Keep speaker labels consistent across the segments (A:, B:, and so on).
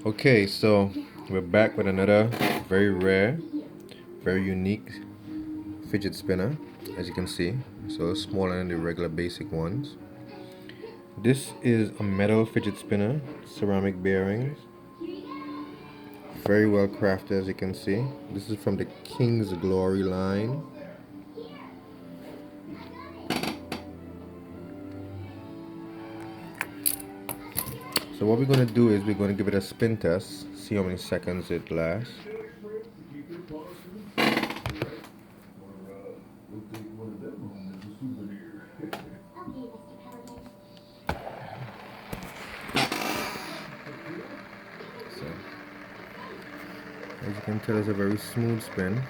A: Okay, so we're back with another very rare, very unique fidget spinner, as you can see. So smaller than the regular basic ones. This is a metal fidget spinner, ceramic bearings, very well crafted, as you can see. This is from the King's Glory line. So what we're going to do is we're going to give it a spin test, see how many seconds it lasts. So, as you can tell, it's a very smooth spin.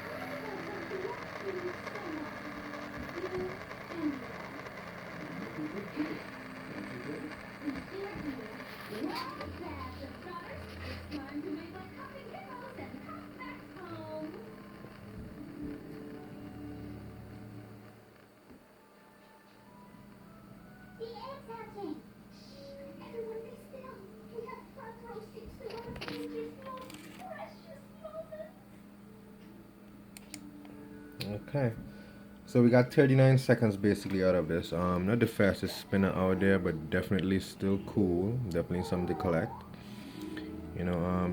A: Okay, so we got 39 seconds basically out of this. Not the fastest spinner out there, but definitely still cool. Definitely something to collect.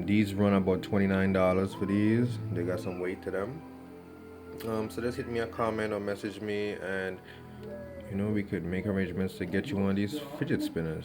A: These run about $29 for these. They got some weight to them. So just hit me a comment or message me, and we could make arrangements to get you one of these fidget spinners.